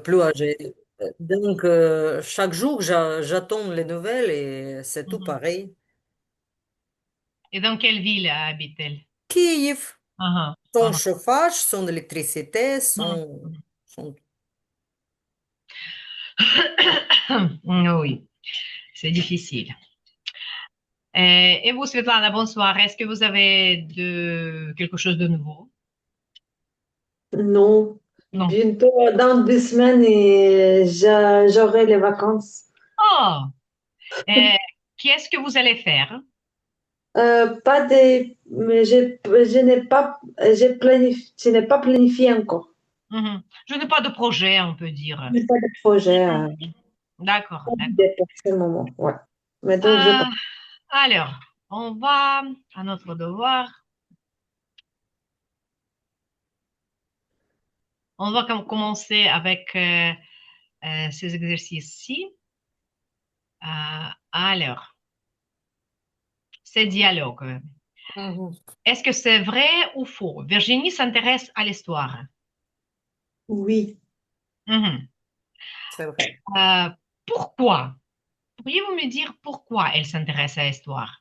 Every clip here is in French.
plus âgés. Donc, chaque jour, j'attends les nouvelles et c'est tout Mhm. pareil. Et dans quelle ville habite-t-elle? Kiev, Ah, son ah, chauffage, son électricité, ah. son, son... Oui, c'est difficile. Et vous, Svetlana, bonsoir. Est-ce que vous avez quelque chose de nouveau? Non, Non. bientôt dans 2 semaines et j'aurai les vacances. Oh, euh, qu'est-ce que vous allez faire? Pas des, mais je n'ai pas, je n'ai pas planifié encore. Mhm. Je n'ai pas de projet, on peut dire. Je n'ai pas de projet, Mhm. D'accord, pas d'accord. d'idée pour ce moment. Ouais. Mais donc je Euh, alors, on va à notre devoir. On va commencer avec ces exercices-ci. Alors, ces dialogues. Mhm. Est-ce que c'est vrai ou faux? Virginie s'intéresse à l'histoire. oui. Mhm. C'est vrai. Euh, Pourquoi? Pourriez-vous me dire pourquoi elle s'intéresse à l'histoire?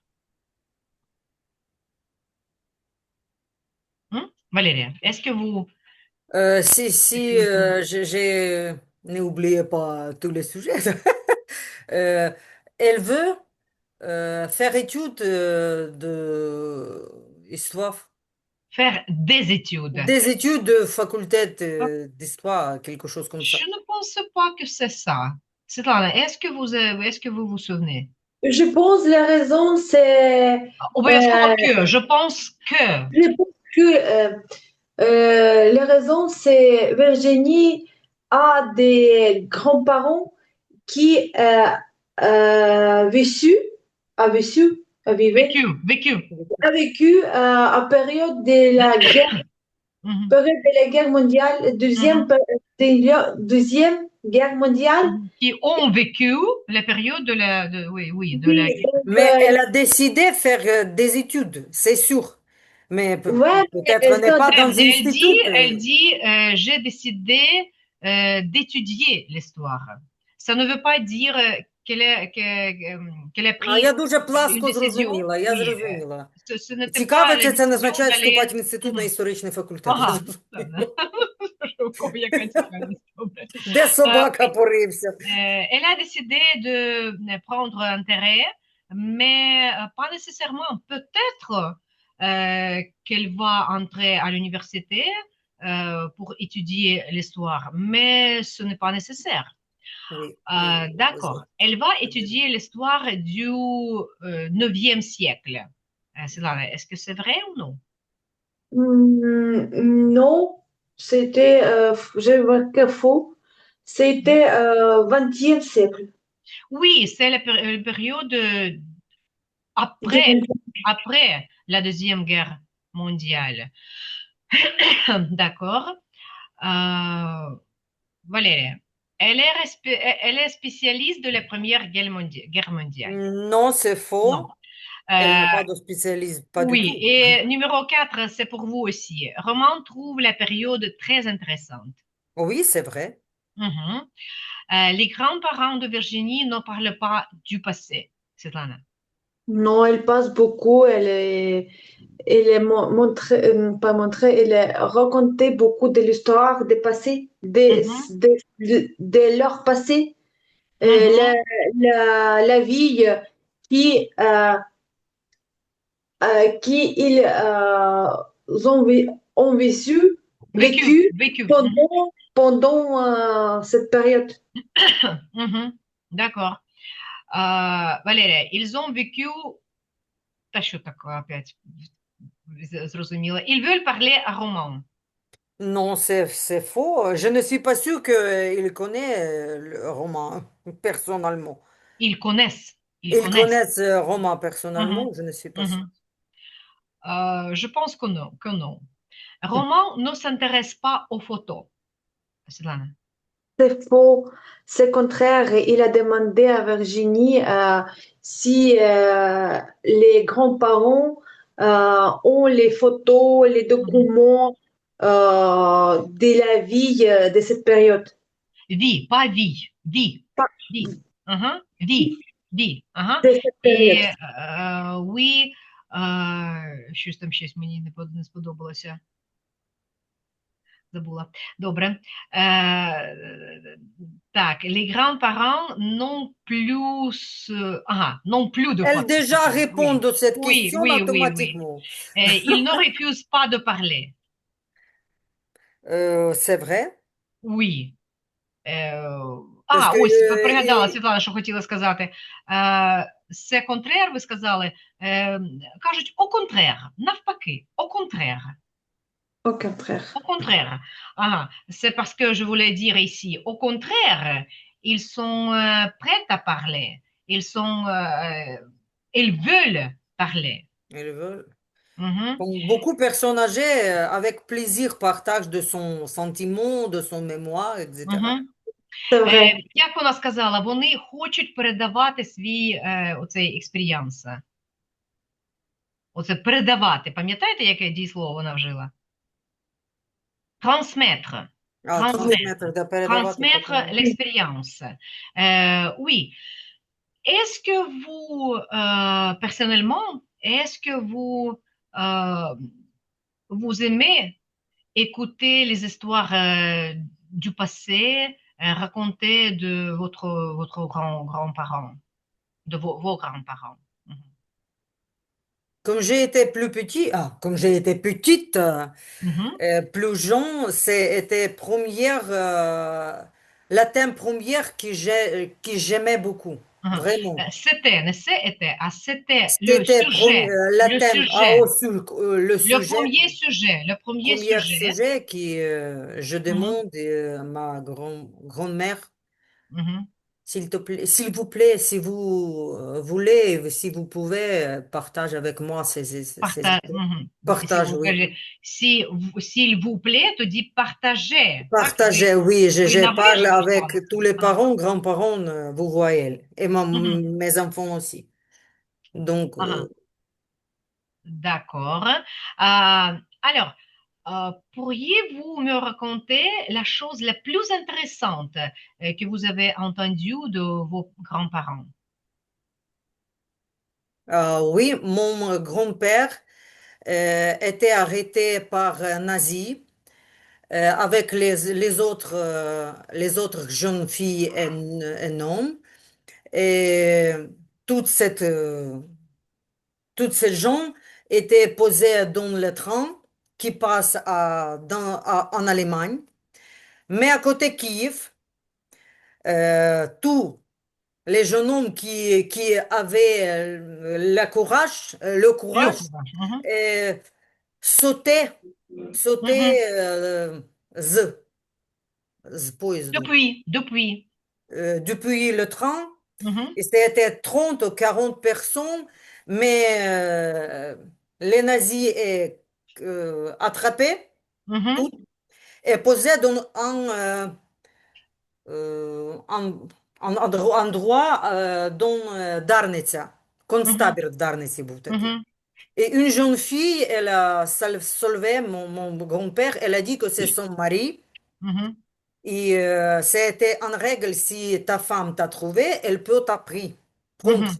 Valérie, est-ce que vous... Si n'oubliez pas tous les sujets. Euh, Elle veut faire étude de histoire, Faire des études? des études de faculté d'histoire, quelque chose comme Je ça. ne pense pas que c'est ça. Svetlana, est-ce que vous vous souvenez? Je pense la raison, c'est, Ou bien est-ce euh, que je pense que... je pense que la raison, c'est Virginie a des grands-parents qui vécu, a vécu, a vécu, Vécu, vécu. a vécu en période de la guerre, Mhm, période de la guerre mondiale, mhm, deuxième guerre mondiale. mhm. Qui ont vécu la période de oui, oui, de la Oui, guerre. donc, Mais elle a décidé de faire des études, c'est sûr. Mais ouais, peut-être n'est ça, pas dans l'institut. Elle dit, j'ai décidé d'étudier l'histoire. Ça ne veut pas dire qu'elle a pris Я дуже une пласко décision. зрозуміла, я Oui, зрозуміла. ce n'était pas Цікаво, la чи це не décision означає d'aller. вступати в інститут на Mhm. історичний факультет. Я Ага, зрозуміла. ладно. Je conviens quand tu parles. Де собака Oui. порився? Elle a décidé de prendre intérêt, mais pas nécessairement. Peut-être qu'elle va entrer à l'université pour étudier l'histoire, mais ce n'est pas nécessaire. Oui, oui, D'accord. Elle va étudier l'histoire du 9e siècle. Est-ce que c'est vrai ou non? non, c'était, je vois que faux, c'était 20e siècle. Oui, c'est la période après, Du- après la Deuxième Guerre mondiale. D'accord. Euh, Valérie, elle est spécialiste de la Première Guerre mondiale. Non, c'est Non. faux. Elle n'a Euh, pas de spécialiste, pas du oui, tout. et numéro 4, c'est pour vous aussi. Roman trouve la période très intéressante. Oui, c'est vrai. Mhm. Les grands-parents de Virginie ne parlent pas du passé. Svetlana. Non, elle passe beaucoup, elle est pas montrée, elle est raconté beaucoup de l'histoire des passés, Mhm. de leur passé, Mhm. la vie qui, qui ils ont Vécu, vécu vécu. Mhm. pendant cette période. Mhm. D'accord. Валерия, ils ont vécu... Да что такое опять? Зрозуміло. Ils veulent parler à roman. Non, c'est faux. Je ne suis pas sûr qu'il connaît le roman personnellement. Ils connaissent. Ils Ils connaissent. connaissent roman Mhm. personnellement, je ne suis pas sûr. Mhm. Je pense que non. Que non. Roman ne s'intéresse pas aux photos. Svetlana. C'est faux. C'est contraire. Il a demandé à Virginie si les grands-parents ont les photos, les Mhm. documents de la vie de cette période. Ви, pas ви, ви, Pas ви. Ага, ви, ви, ага. de cette І période. we, щось там щось мені не сподобалося. Забула. Добре. Так, les grands-parents n'ont plus, n'ont plus de quoi Elle déjà s'occuper. répond Oui, de cette oui, question oui, oui, oui. automatiquement. Ils ne refusent pas de parler. C'est vrai, Oui. parce que Ось, пригадала, Світлана, що хотіла сказати. C'est contraire, ви сказали. Кажуть, au contraire, навпаки, au contraire. Au contraire. Au contraire. C'est parce que je voulais dire ici, au contraire, ils sont prêts à parler. Ils veulent parler. elles veulent. Mhm, Donc, beaucoup de personnes âgées, avec plaisir, partagent de son sentiment, de son mémoire, etc. mhm. C'est vrai. Як вона сказала, вони хочуть передавати свій оцей експіріанс. Оце передавати. Пам'ятаєте, яке дієслово вона вжила? Transmettre. Ah, transmettre, да, передавати Transmettre поколінню. l'expérience. Oui. Est-ce que vous, personnellement, est-ce que vous aimez écouter les histoires du passé racontées de votre grand-parent, de vos grands-parents? Mhm. Comme j'ai été plus petit, comme j'ai été petite, Mhm. plus jeune, c'était première, la thème première qui j'aimais beaucoup, Mhm. vraiment. C'était, ne c'était, c'était C'était la le thème, sujet, le sujet, le premier premier sujet. sujet qui je Mhm. demande à ma grand-mère, Mhm. s'il vous plaît, si vous voulez, si vous pouvez, partage avec moi ces idées. Мгм. Partage, oui. S'il vous plaît, тоді partagez. Так? Partager, oui, Ви je на ви parle же avec tous зверталися? les parents, grands-parents, vous voyez, et Мгм. mes enfants aussi. Donc, Ага. D'accord. Alors, pourriez-vous me raconter la chose la plus intéressante que vous avez entendue de vos grands-parents? oui, mon grand-père était arrêté par un nazi avec les autres jeunes filles et hommes. Et toute cette, euh, toutes ces gens étaient posés dans le train qui passe en Allemagne. Mais à côté Kiev, tous les jeunes hommes qui avaient le courage, Мгм. euh, sautaient, Мгм. sautaient с поезду. Depuis. Depuis le train, Мгм. et c'était 30 ou 40 personnes, mais les nazis est attrapé Мгм. tout et posé dans un endroit dans Darnica, Мгм. концтабір в Дарниці був такий. Мгм. Et une jeune fille, elle a soulevé mon grand-père, elle a dit que c'est son mari. Мгм. Et c'était en règle, si ta femme t'a trouvé, elle peut prendre. Мгм.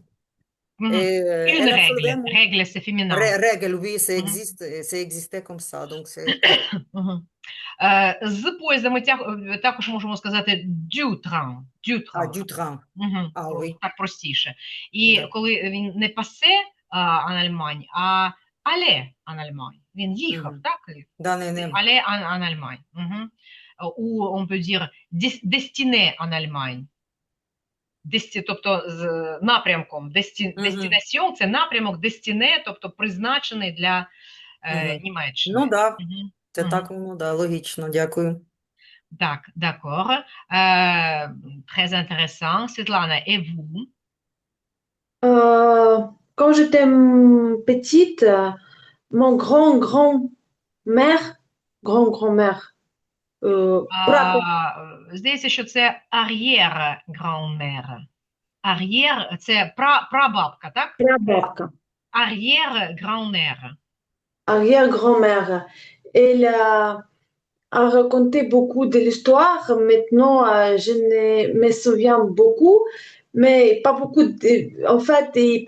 Мгм. Et Une elle a soulevé règle. mon Règle, c'est féminin. règle, oui, ça Мгм. existe, ça existait comme ça. Donc c'est Мгм. З поїзда ми також можемо сказати du train. du train. Мгм. Ah oui, Так простіше. І d'accord. коли він не пасе en Allemagne, а але en Allemagne. Він їхав, Mhm. так? Dans les nems. Але en Allemagne. Мгм. Ou on peut dire destiné en Allemagne. Тобто з напрямком. Mhm. Destination – це напрямок, destiné, тобто призначений для Mhm. Ну Німеччини. да, Мгм. це Мгм. так, ну да, логічно, дякую. Так, d'accord. Très intéressant. Svetlana, et vous? Quand j'étais petite, mon grand-grand-mère, grand-grand-mère, Здається, що це arrière-grand-mère. Arrière – це прабабка, так? прабабка, Arrière-grand-mère. arrière-grand-mère, elle, a raconté beaucoup de l'histoire. Maintenant, je me souviens beaucoup, mais pas beaucoup en fait, il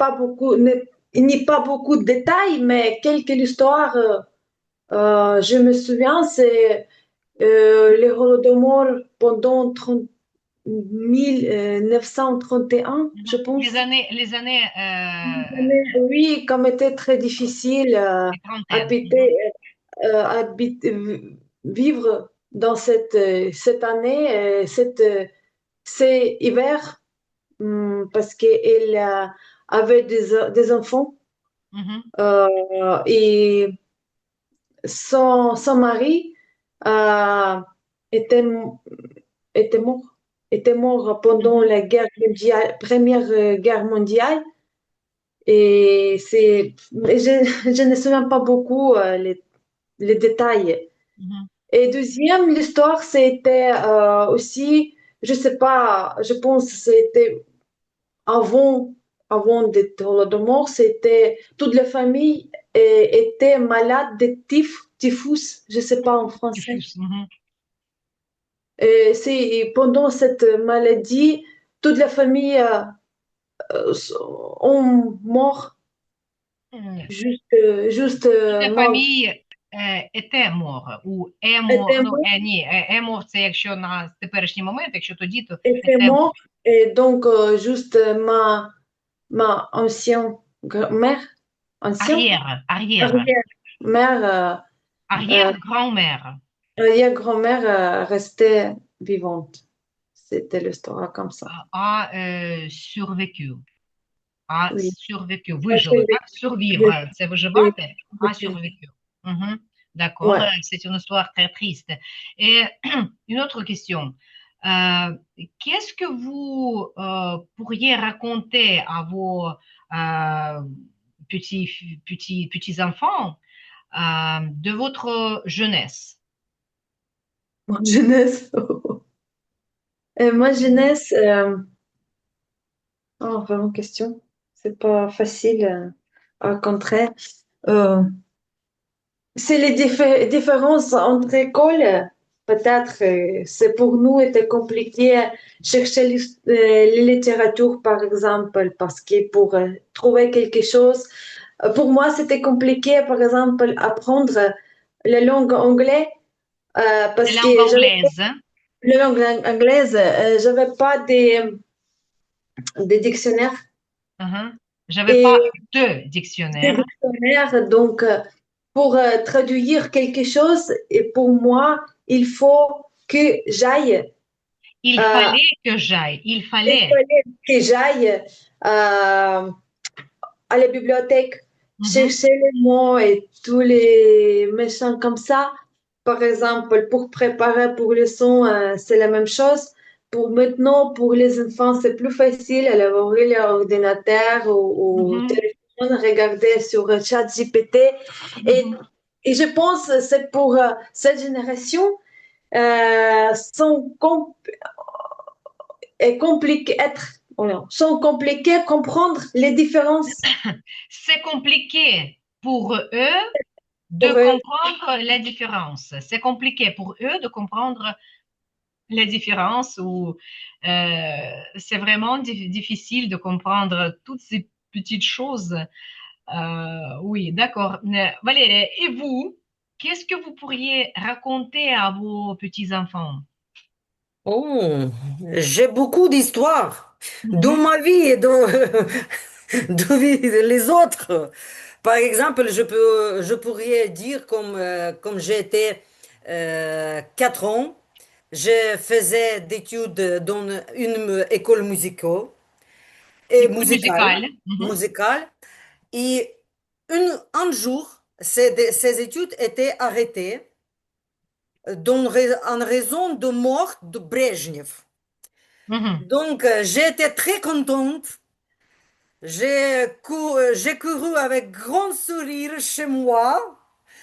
n'y a pas beaucoup de détails, mais quelques histoires, je me souviens, c'est les Holodomor pendant 1931, je pense. Les années Oui, comme était très difficile les trentaines. habiter, vivre dans cette année, c'est hiver, parce qu'elle avait des enfants Mhm, et son mari euh, était, était mort, était mort pendant mhm, la guerre mondiale, première guerre mondiale. Et je ne me souviens pas beaucoup les détails. mhm. Et deuxième, l'histoire, c'était aussi, je sais pas, je pense que c'était avant, avant d'être Holodomor, c'était toute la famille était malade de typhus, je sais pas en français. Diffuse, mhm. Et c'est pendant cette maladie, toute la famille ont mort juste Toute la mort. famille était мор, ou est mort, Était ну, mort, ні, мор це якщо на теперішній момент, якщо тоді, то était це mort. Et donc, juste ma ancienne mère, ancienne, arrière, arrière-mère, arrière-grand-mère. arrière-grand-mère restait vivante. C'était l'histoire comme ça. A survécu. A Oui. survécu. Ça, Вижили, так? je- Survivre, це je- виживати, a je- survécu. Mhm. D'accord, Ouais. c'est une histoire très triste. Et une autre question. Qu'est-ce que vous pourriez raconter à vos petits enfants de votre jeunesse? Mon jeunesse. Ma jeunesse, oh, vraiment question. C'est pas facile à rencontrer. Euh, c'est les différences entre écoles. Peut-être, c'est pour nous était compliqué chercher les littératures, par exemple, parce que pour trouver quelque chose, pour moi, c'était compliqué, par exemple, apprendre la langue anglaise, La parce que langue j'avais anglaise. la langue anglaise, j'avais pas des dictionnaires. Mhm. J'avais pas Et de des dictionnaire. dictionnaires, donc, pour traduire quelque chose, et pour moi, il faut que j'aille, Il euh, fallait que j'aille. Il il fallait. fallait que j'aille à la bibliothèque Mhm. chercher les mots et tous les machins comme ça. Par exemple, pour préparer pour le son, c'est la même chose. Pour maintenant, pour les enfants, c'est plus facile. Elle va ouvrir l'ordinateur ou Mhm. téléphone, regarder sur ChatGPT. Et, Mhm. et je pense que c'est pour cette génération, sont compliqué être, oh non, sont compliqués à comprendre les différences C'est compliqué pour eux de pour eux. comprendre la différence. C'est compliqué pour eux de comprendre la différence ou c'est vraiment difficile de comprendre toutes ces petites choses. Oui, d'accord. Valérie, et vous, qu'est-ce que vous pourriez raconter à vos petits-enfants? Oh, j'ai beaucoup d'histoires dans Mhm, ma vie et dans, dans les autres. Par exemple, je pourrais dire comme j'étais 4 ans, je faisais des études dans une école musicale et école musicale. Mhm, musicale. Et un jour, ces études étaient arrêtées en raison de mort de Brezhnev. mhm. Donc, j'étais très contente. J'ai couru avec grand sourire chez moi,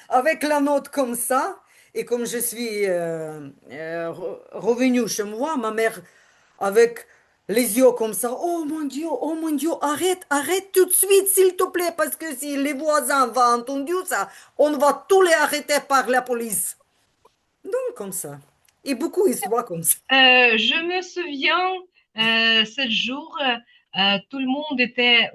avec la note comme ça. Et comme je suis revenue chez moi, ma mère, avec les yeux comme ça, oh mon Dieu, arrête, arrête tout de suite, s'il te plaît, parce que si les voisins vont entendre ça, on va tous les arrêter par la police. Donc, comme ça. Et beaucoup d'histoires comme ça. Je me souviens, ce jour, tout le monde était,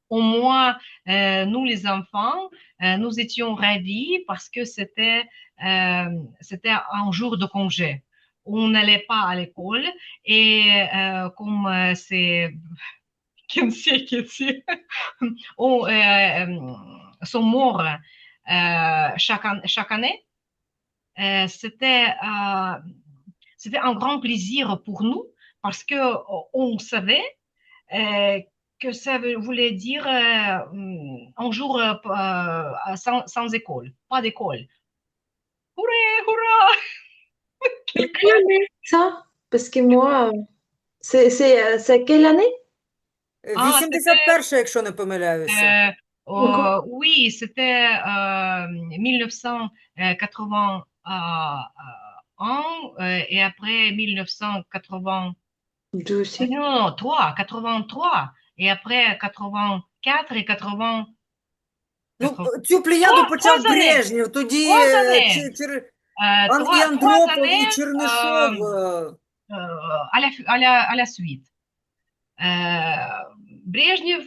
au moins nous les enfants, nous étions ravis parce que c'était un jour de congé. On n'allait pas à l'école et comme c'est comme c'est on, sont morts chaque année, c'était un grand plaisir pour nous parce que on savait euh, que ça voulait dire un jour sans école, pas d'école. Hurrah, hurrah! Quelle année ça? Parce que moi, c'est quelle année? Ah, 81 якщо не помиляюся. euh, oui, c'était 1981 et après 1980. Deux aussi. Non, non, 83. Et après 84 et 80. Ну, цю плеяду почав 3 années. Брежнєв, тоді 3 années. І Trois Андропов, і années Чернишов. à la suite. Брежнев,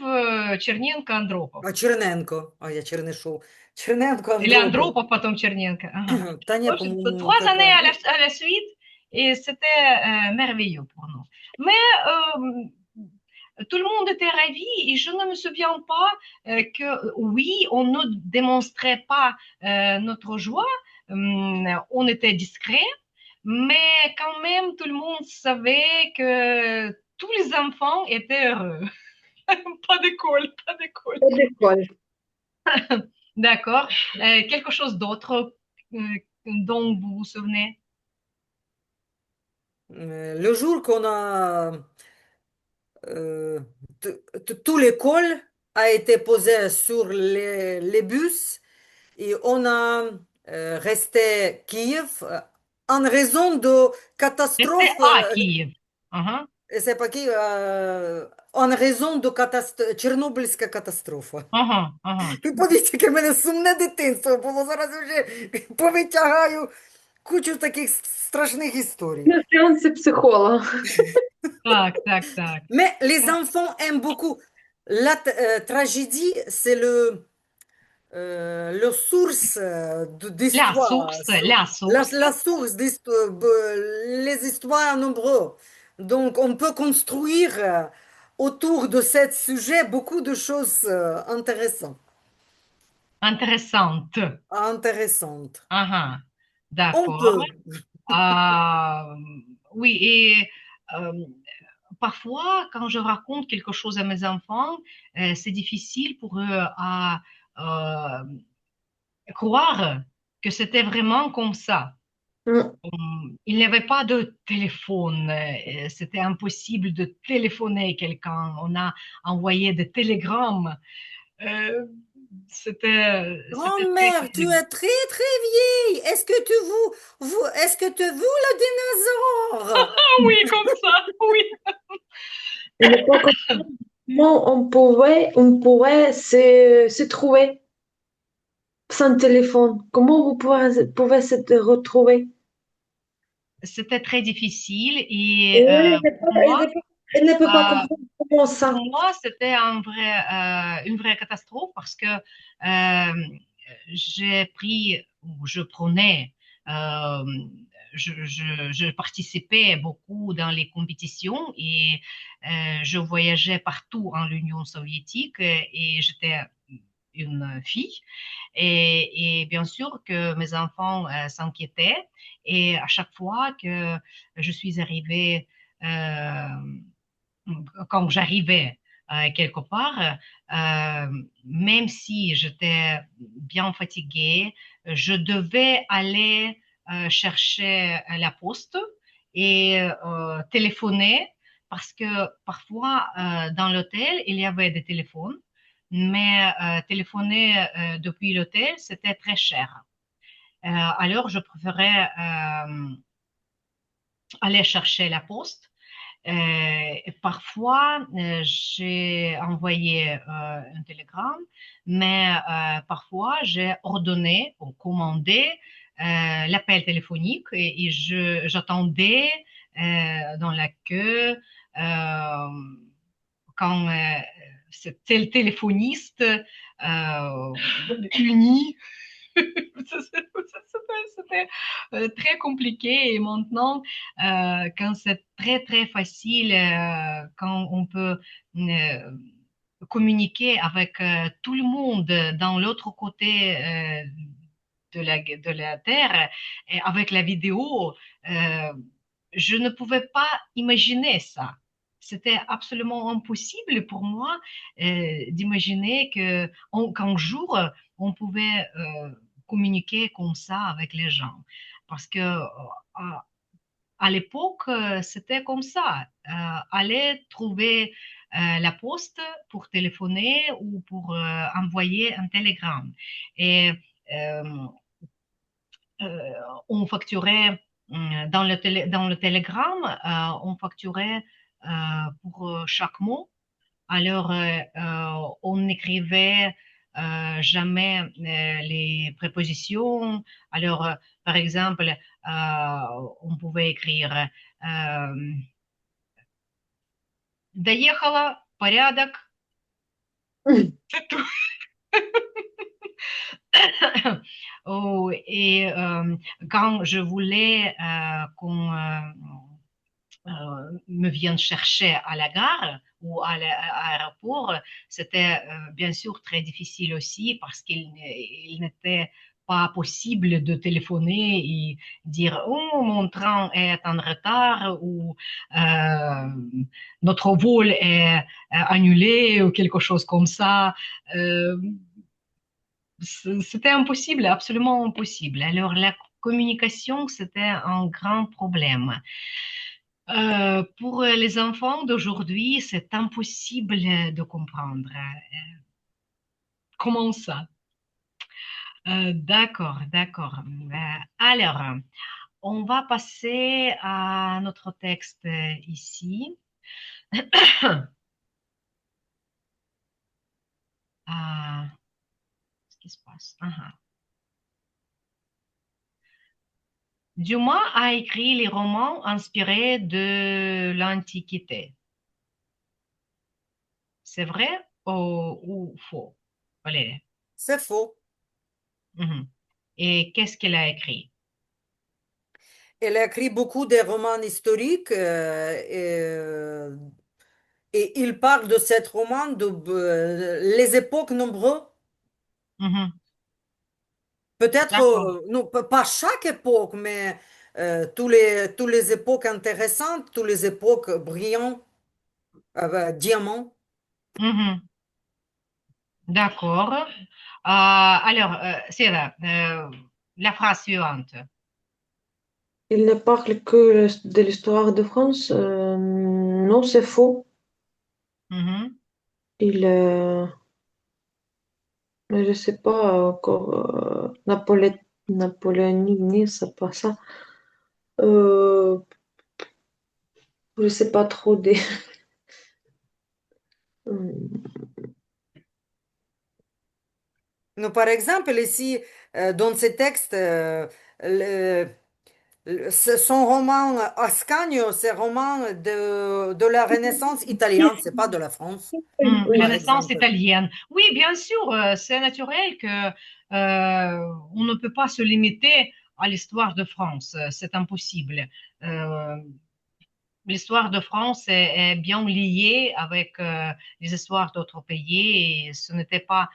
Черненко, Андропов. А Черненко, а я Чернишов. Черненко, Или Андропов. Андропов, потом Черненко. Ага. Та В ні, общем, по-моєму, 3 années така. à la suite, et c'était merveilleux pour nous. Mais tout le monde était ravi et je ne me souviens pas que, oui, on ne démonstrait pas notre joie, on était discret, mais quand même, tout le monde savait que tous les enfants étaient heureux. Pas d'école, pas d'école. Pas d'école. D'accord. Quelque chose d'autre dont vous vous souvenez? Le jour qu'on a euh, tout l'école a été posé sur les bus et on a resté Kiev en raison de C'était catastrophe. à Kiev. Uh-huh, C'est pas qui, en raison до Чорнобильська катастрофа. uh-huh, uh-huh. Ви подивіться, яке в мене сумне дитинство було. Зараз вже повитягаю кучу таких страшних історій. Le séance psychologue. Так, так, так. Mais les enfants aiment beaucoup. La tragédie, c'est le source La d'histoire. source, la source. La source d'histoire, les histoires nombreuses. Donc, on peut construire autour de ce sujet beaucoup de choses intéressantes. Intéressante. Intéressantes. Uh-huh. On D'accord. peut. Euh, oui, et euh, parfois, quand je raconte quelque chose à mes enfants, c'est difficile pour eux à euh, croire que c'était vraiment comme ça. Mm. Il n'y avait pas de téléphone, c'était impossible de téléphoner quelqu'un. On a envoyé des télégrammes. Euh, c'était très Grand-mère, tu terrible. es très très vieille. Est-ce que tu veux le dinosaure? Ah oui, comme ça, oui. À l'époque, comment on pourrait se trouver sans téléphone? Comment pouvez se retrouver? C'était très difficile et Oui, elle ne peut pas euh, comprendre comment pour ça. moi, c'était une vraie catastrophe parce que j'ai pris, ou je prenais, euh, je participais beaucoup dans les compétitions et je voyageais partout en l'Union soviétique et j'étais une fille. Et bien sûr que mes enfants s'inquiétaient et à chaque fois que je suis arrivée quand j'arrivais quelque part, même si j'étais bien fatiguée, je devais aller chercher la poste et téléphoner parce que parfois dans l'hôtel, il y avait des téléphones, mais téléphoner depuis l'hôtel, c'était très cher. Alors, je préférais aller chercher la poste. Parfois, j'ai envoyé un télégramme, mais parfois, j'ai ordonné ou commandé l'appel téléphonique et j'attendais dans la queue quand c'était le téléphoniste uni. C'était très compliqué et maintenant, quand c'est très très facile, quand on peut communiquer avec tout le monde dans l'autre côté de la Terre, et avec la vidéo, euh, je ne pouvais pas imaginer ça. C'était absolument impossible pour moi d'imaginer qu'un jour, on pouvait communiquer comme ça avec les gens. Parce que à l'époque, c'était comme ça. Aller trouver la poste pour téléphoner ou pour envoyer un télégramme. Et euh, euh, on facturait dans le télégramme, on facturait pour chaque mot. Alors, on n'écrivait jamais les prépositions. Alors, par exemple, on pouvait écrire «Доехала, порядок», c'est tout. Et quand je voulais qu'on me vienne chercher à la gare ou à l'aéroport, c'était bien sûr très difficile aussi parce qu'il n'était pas possible de téléphoner et dire oh mon train est en retard ou euh, notre vol est annulé ou quelque chose comme ça. Euh, C'était impossible, absolument impossible. Alors la communication, c'était un grand problème. Pour les enfants d'aujourd'hui, c'est impossible de comprendre. Comment ça? D'accord, d'accord. Alors, on va passer à notre texte ici. Qu'est-ce qui se passe? Dumas a écrit les romans inspirés de l'Antiquité. C'est vrai ou faux, Valérie? C'est faux. Mhm. Et qu'est-ce qu'elle a écrit? Elle a écrit beaucoup de romans historiques et il parle de cette roman de les époques nombreuses. Mhm. Peut-être, D'accord. non, pas chaque époque, mais tous les époques intéressantes, toutes les époques brillantes, diamants. Mhm. D'accord. Alors, Sarah, la phrase suivante. Il ne parle que de l'histoire de France. Non, c'est faux. Mhm. Il, mais je sais pas encore. Napoléonide, c'est pas ça. Euh, je sais pas trop des. Nous, par exemple, ici, dans ce texte, le- son roman Ascanio, c'est un roman de la Renaissance italienne, c'est pas de la France, Oui. par Renaissance exemple. italienne. Oui, bien sûr, c'est naturel que on ne peut pas se limiter à l'histoire de France. C'est impossible. Euh, L'histoire de France est bien liée avec les histoires d'autres pays et ce n'était pas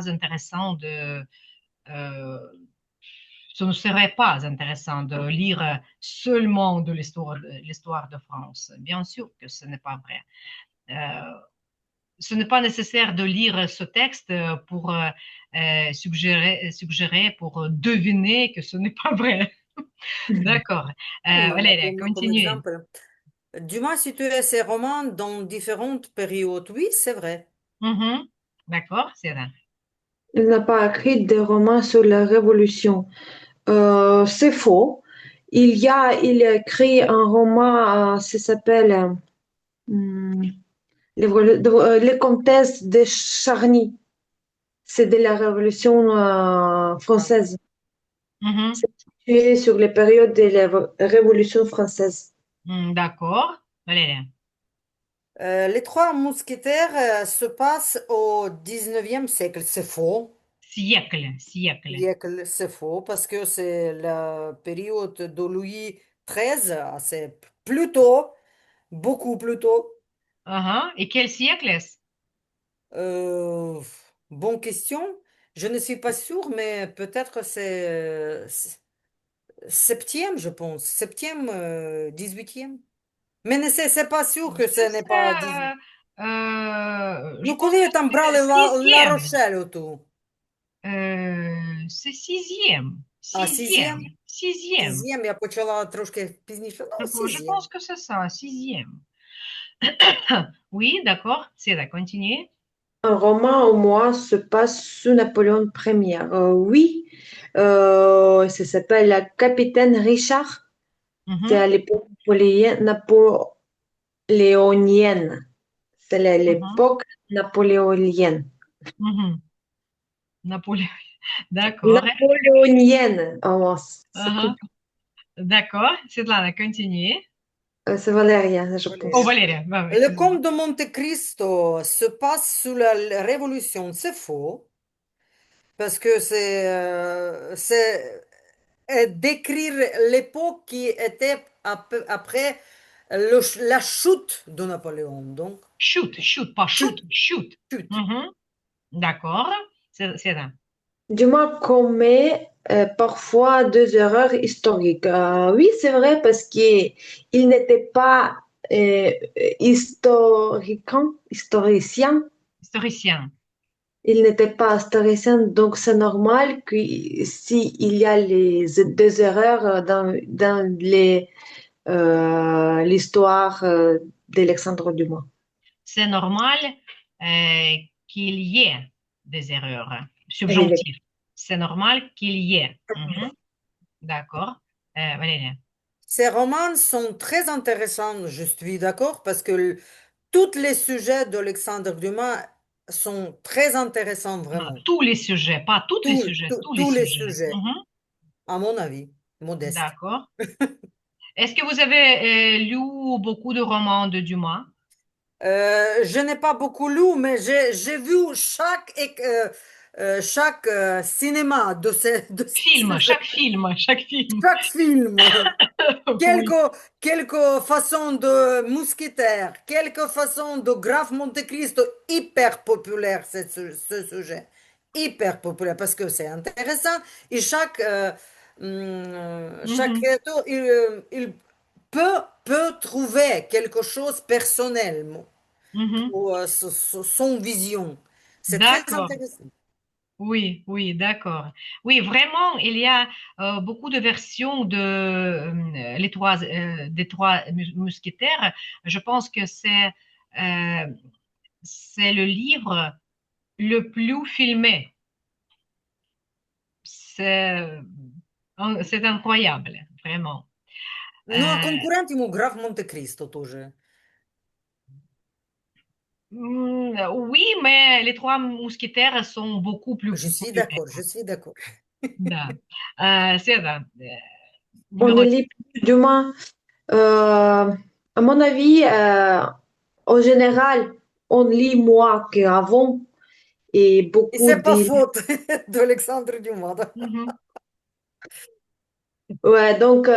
intéressant euh, ce ne serait pas intéressant de lire seulement de l'histoire de France. Bien sûr que ce n'est pas vrai. Ce n'est pas nécessaire de lire ce texte pour suggérer, pour deviner que ce n'est pas vrai. D'accord. Non, mais Valérie, comme continuez. exemple, dis-moi si tu as ces romans dans différentes périodes. Oui, c'est vrai. Mhm. D'accord, c'est vrai. Il n'a pas écrit de romans sur la Révolution. C'est faux. Il a écrit un roman, ça s'appelle Les Comtesses de Charny. C'est de la Révolution française. Mhm. situé sur les périodes de la Révolution française. D'accord. Valérie. Les trois mousquetaires se passent au 19e siècle. C'est faux. Siècle, siècle. Siècle, c'est faux parce que c'est la période de Louis XIII. C'est plus tôt, beaucoup plus tôt. Et quel siècle est-ce? Euh, Bonne question. Je ne suis pas sûre, mais peut-être septième, je pense. Septième, 18e. Mais c'est pas sûr que ce n'est pas 18. Je Je pense connais que Tambral c'est et La sixième. Rochelle autour. C'est sixième. А Sixième. сізєм? Sixième. Сізєм я почала трошки пізніше. Ну, Je pense сізєм. que c'est ça, sixième. Oui, d'accord. C'est là, continuez. Un roman au moins se passe sous Napoléon Ier. Oui, ça s'appelle La Capitaine Richard. C'est Mhm, à l'époque napoléonienne. C'est mhm, l'époque napoléonienne. mhm. Napoléon. D'accord. Napoléonienne. Oh, c'est Uh-huh. compliqué. D'accord. C'est là, continuez. C'est Valérien, je Oh, Валерія. pense. Valérie, bah oui, Le excusez-moi. comte de Monte Cristo se passe sous la Révolution. C'est faux, parce que c'est décrire l'époque qui était après la chute de Napoléon. Donc, Shoot, shoot, pas shoot, chute, shoot. chute. Mhm. D'accord. C'est là. Dumas commet parfois deux erreurs historiques. Oui, c'est vrai parce qu'il n'était pas historicien. Historicien. Il n'était pas historicien, donc c'est normal que s'il y a des erreurs dans l'histoire d'Alexandre Dumas. C'est normal qu'il y ait des erreurs. Oui, Subjonctif. C'est normal qu'il y ait. Mhm. D'accord. Valérie. Ces romans sont très intéressants, je suis d'accord, parce que tous les sujets d'Alexandre Dumas sont très intéressants, Non, vraiment. tous les sujets, pas tous les sujets, tous les Tous les sujets. sujets, Mhm. à mon avis, modeste. D'accord. Est-ce que vous avez lu beaucoup de romans de Dumas? Je n'ai pas beaucoup lu, mais j'ai vu chaque cinéma de ce sujet, Chaque film. chaque film. Oui. Quelques façons de mousquetaire, quelques façons de Graf Monte Cristo, hyper populaire ce sujet, hyper populaire parce que c'est intéressant et chaque Mhm, créateur il peut trouver quelque chose personnellement mhm. pour son vision. C'est très D'accord. intéressant. Oui, oui, d'accord. Oui, vraiment, il y a beaucoup de versions de des trois mousquetaires. Je pense que euh, c'est le livre le plus filmé. C'est c'est incroyable, vraiment. Ну, а Euh, конкурент ему Граф Монте-Кристо тоже. oui, mais les trois mousquetaires sont beaucoup plus populaires. Je suis d'accord. Да. C'est ça. On ne Numéro. lit plus Dumas. À mon avis, en général, on lit moins qu'avant et Et beaucoup c'est pas de... faute d'Alexandre Dumas. Mhm, Ouais, donc,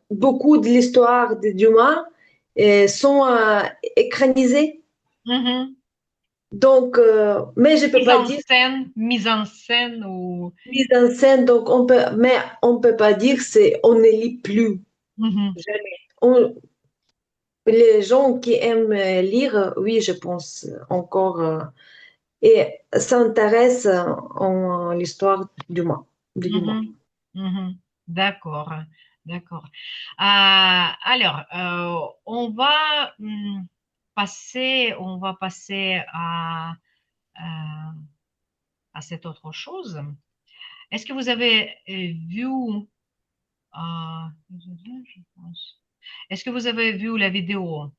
beaucoup de l'histoire de Dumas sont écranisées. mhm. Donc, mais je peux pas dire Mise en scène ou. mise en scène, donc mais on peut pas dire on ne lit plus. Mhm, Jamais. Les gens qui aiment lire, oui, je pense encore, et s'intéressent en l'histoire du monde. mhm, mhm. D'accord, d'accord. Alors, on va passer à cette autre chose. Est-ce que vous avez vu, je pense. Est-ce que vous avez vu la vidéo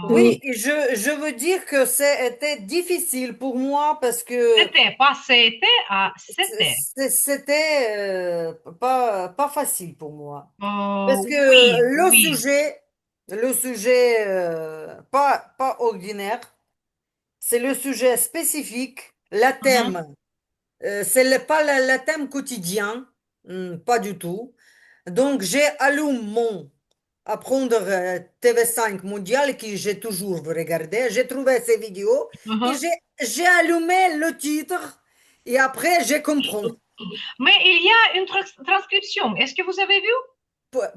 Oui, Oui, et je veux dire que c'était difficile pour moi parce que C'était, pas c'était, ah, c'était. c'était pas facile pour moi. Parce que Oui, oui. le sujet pas ordinaire, c'est le sujet spécifique, la Mhm, thème. Pas le thème quotidien, pas du tout. Donc, j'ai allumé mon apprendre TV5 mondial que j'ai toujours regardé. J'ai trouvé ces vidéos et mhm. j'ai allumé le titre et après, j'ai compris. Mais il y a une transcription. Est-ce que vous avez vu?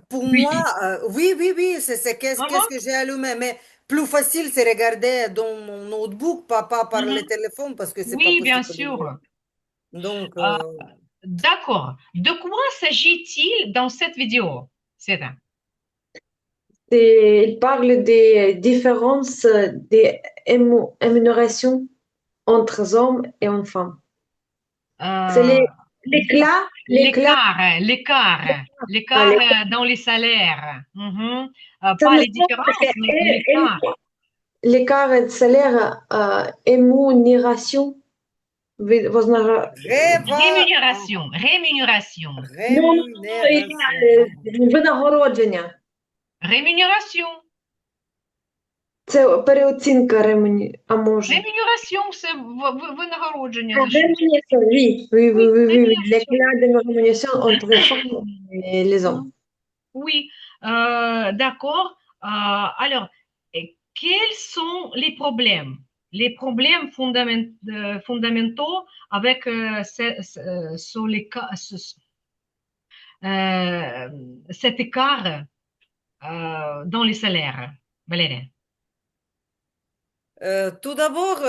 Pour oui, moi, oui, c'est qu'est-ce Mhm, que j'ai allumé. Mais plus facile, c'est regarder dans mon notebook, pas par le mhm. téléphone parce que c'est pas Oui, bien possible. sûr. Donc, D'accord. De quoi s'agit-il dans cette vidéo? C'est un. il parle des différences des rémunérations entre hommes et femmes. C'est Euh, l'éclat, l'écart dans les salaires. Mhm. ça Pas me les semble que différences, mais l'écart. l'écart de salaire, rémunération, Rémunération, rémunération, non, non, non, rémunération. винагородження. rémunération. Це переоцінка а може. Rémunération, c'est винагородження за щось. Rémunération, oui, oui, oui, Oui, oui, oui, oui. rémunération. L'éclat de rémunération entre les femmes et les hommes. Oui, d'accord. Alors, quels sont les problèmes? Les problèmes fondamentaux avec euh, cet écart dans les salaires, Valérie. Tout d'abord,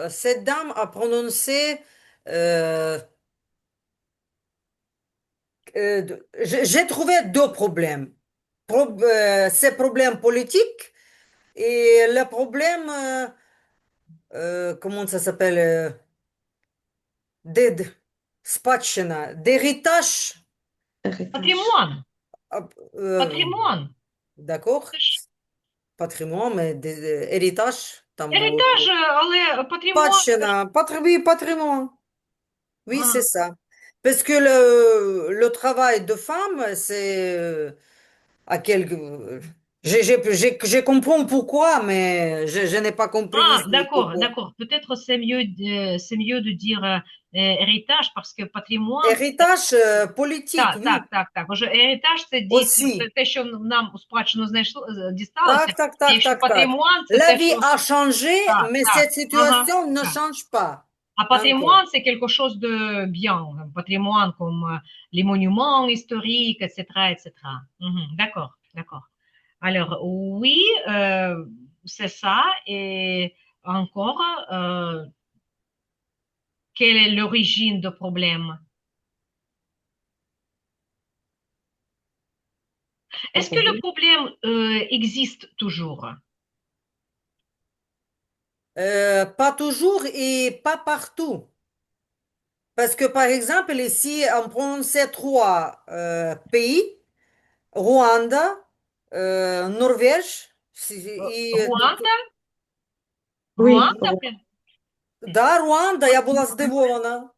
cette dame a prononcé, euh, j'ai trouvé deux problèmes. Ces problèmes politiques et le problème, comment ça s'appelle, d'aide, d'héritage. Héritage. Patrimoine, Euh, patrimoine. d'accord? Patrimoine, mais héritage, там, Héritage, але patrimoine. oui, patrimoine. Oui, c'est Ah, ça. Parce que le travail de femme, c'est à quel... j'ai compris pourquoi, mais je n'ai pas compris d'accord, pourquoi. d'accord. Peut-être c'est mieux de dire héritage parce que patrimoine. Héritage politique, Так, oui, так, так, так. Уже heritage це дійсно це aussi. те, що нам у спадщину знайшло, дісталося. І Tac, якщо tac, tac. патрімон, це La те, vie що a changé, так, mais так, cette ага, situation ne так. change pas А encore. patrimoine, c'est quelque chose de bien. Un patrimoine comme les monuments historiques, etc., etc. Mhm, d'accord, d'accord. Alors, oui, c'est ça. Et encore, quelle est l'origine du problème? Est-ce que le problème existe toujours? Pas toujours et pas partout. Parce que, par exemple, ici, on prend ces trois pays, Rwanda, Norvège, Руанда? Oui, Руанда? да, Руанда, я була здивована.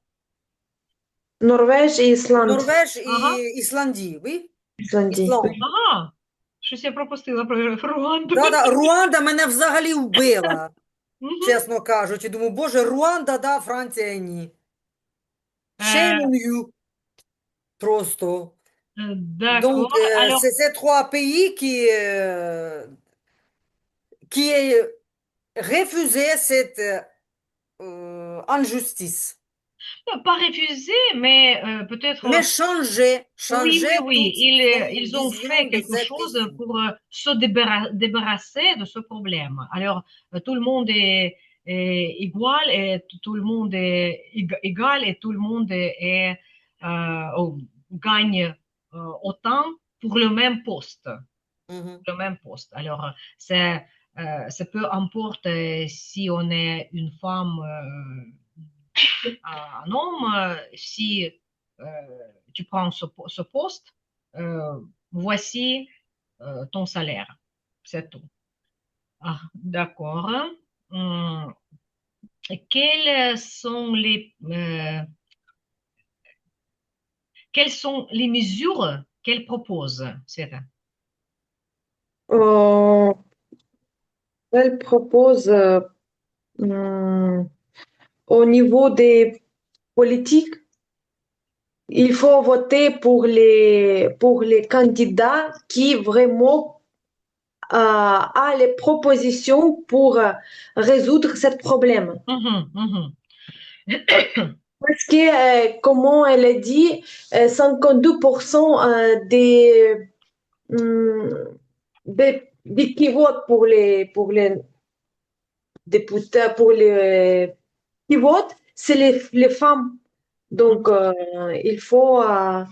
Norvège et Islande. Норвеж Ага, і Ісландії, ви? Islандie. Ісланд. Oui. ага. Щось я пропустила про Руанду. Да, Руанда мене взагалі вбила, Мгм. чесно кажучи. Думаю, боже, Руанда, да, Франція ні. Shame Euh, on you, просто. Donc, d'accord. Alors, c'est ces trois pays qui refusaient cette injustice. pas refusé, mais peut-être. Mais changer, Oui, oui, changer oui. toute son Ils ont vision fait de quelque cette chose question. pour se débarrasser de ce problème. Alors, tout le monde est égal et tout le monde est égal et tout le monde gagne autant pour le même poste. Mhm, Le même poste. Alors, ça peut importe si on est une femme, un homme, si euh, tu prends ce poste, voici ton salaire. C'est tout. Ah, d'accord. Hum, quelles sont les mesures qu'elle propose, Sveta? Euh, Elle propose hum, au niveau des politiques, il faut voter pour les candidats qui vraiment a les propositions pour résoudre ce problème. Mhm, mhm. Parce que, comment elle a dit, 52% hum, des qui votent pour les députés, pour les qui votent, c'est les femmes. Donc, il faut euh,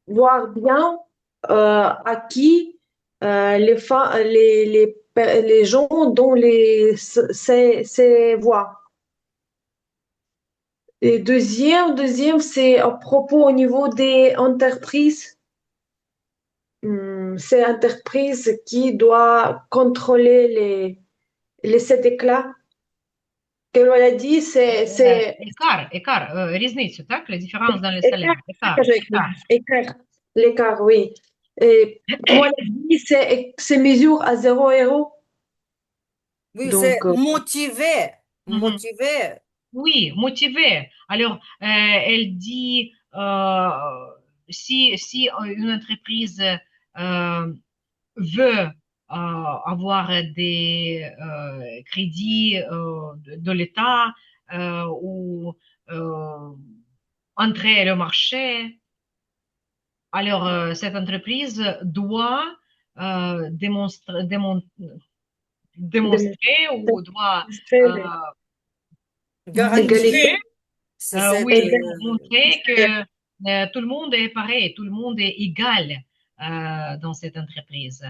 voir bien à qui les gens dont ces voix. Et deuxième, c'est à propos au niveau des entreprises. C'est l'entreprise qui doit contrôler ces déclats. Qu'elle a dit, c'est Різницю, так? La différence dans le salaire. écart, Écart, écart. écart, l'écart, oui. Et comme on a dit, c'est mesure à 0 euros. Oui, c'est Donc, motivé, Mhm. motivé. Oui, motivée. Alors, elle dit, si une entreprise veut avoir des crédits de l'État ou euh, entrer le marché, alors cette entreprise doit démontrer ou doit démontrer euh, Garantie, montrer, l'égalité, oui, montrer que tout le monde est pareil, tout le monde est égal dans cette entreprise.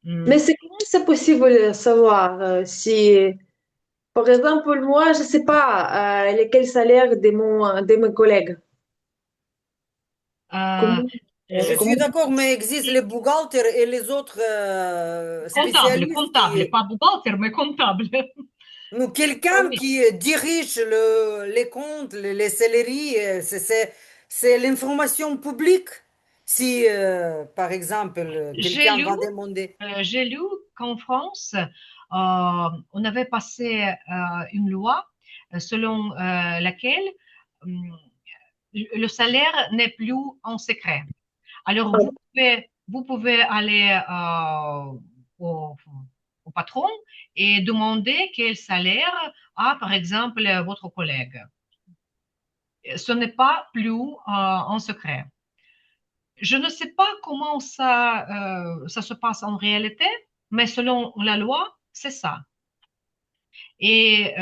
Hmm. mais c'est comment c'est possible de savoir si, par exemple, moi, je ne sais pas quel salaire de mes collègues. Euh, Comment, je suis comment d'accord, mais existent les bugalters et les autres comptable, spécialistes qui, comptable, pas bulldozer, mais comptable. ou Ah quelqu'un oui, qui dirige les comptes, les selleries, c'est l'information publique. Si, par exemple, j'ai quelqu'un lu, va demander. j'ai lu qu'en France, on avait passé une loi selon laquelle hum, le salaire n'est plus en secret. Alors, vous pouvez aller au, au patron et demander quel salaire a, par exemple, votre collègue. Ce n'est pas plus en secret. Je ne sais pas comment ça se passe en réalité, mais selon la loi, c'est ça. Et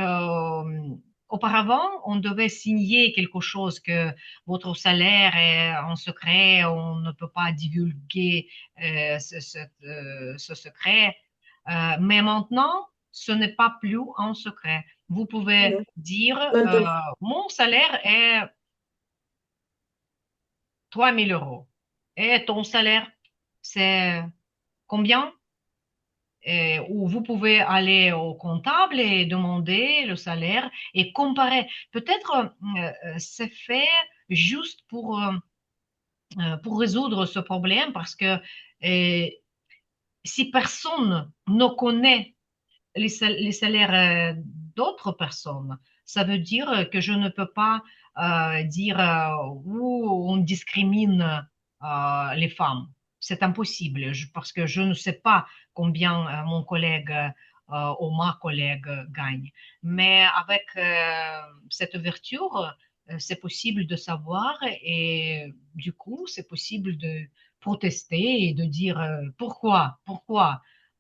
auparavant, on devait signer quelque chose que votre salaire est en secret, on ne peut pas divulguer ce secret. Mais maintenant, ce n'est pas plus en secret. Vous pouvez dire, maintenant, mon salaire est 3 000 euros. Et ton salaire, c'est combien? Ou vous pouvez aller au comptable et demander le salaire et comparer. Peut-être c'est fait juste pour résoudre ce problème parce que si personne ne connaît les salaires d'autres personnes, ça veut dire que je ne peux pas dire où on discrimine les femmes. C'est impossible parce que je ne sais pas combien mon collègue ou ma collègue gagne. Mais avec cette ouverture, c'est possible de savoir et du coup, c'est possible de protester et de dire pourquoi.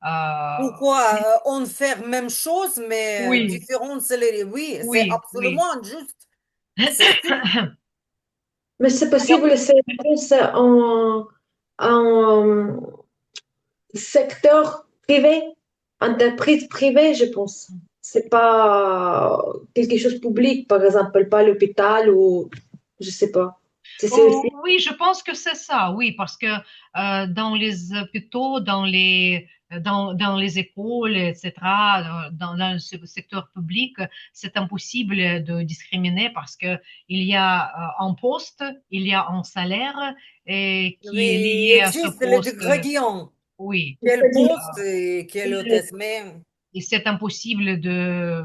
Euh, Pourquoi on fait même chose, mais oui, différentes selleries? Oui, c'est oui, oui. absolument juste. C'est sûr. mais c'est Alors, possible, c'est plus en secteur privé, entreprise privée, je pense. C'est pas quelque chose de public, par exemple, pas l'hôpital ou je sais pas. C'est oh, aussi. oui, je pense que c'est ça, oui, parce que dans les hôpitaux, dans les dans les écoles, etc., dans le secteur public, c'est impossible de discriminer parce que il y a un poste, il y a un salaire qui est Oui, il lié à ce existe le poste. gradient. Oui. Quel C'est-à-dire, poste et quelle hôtesse, mais Et c'est impossible de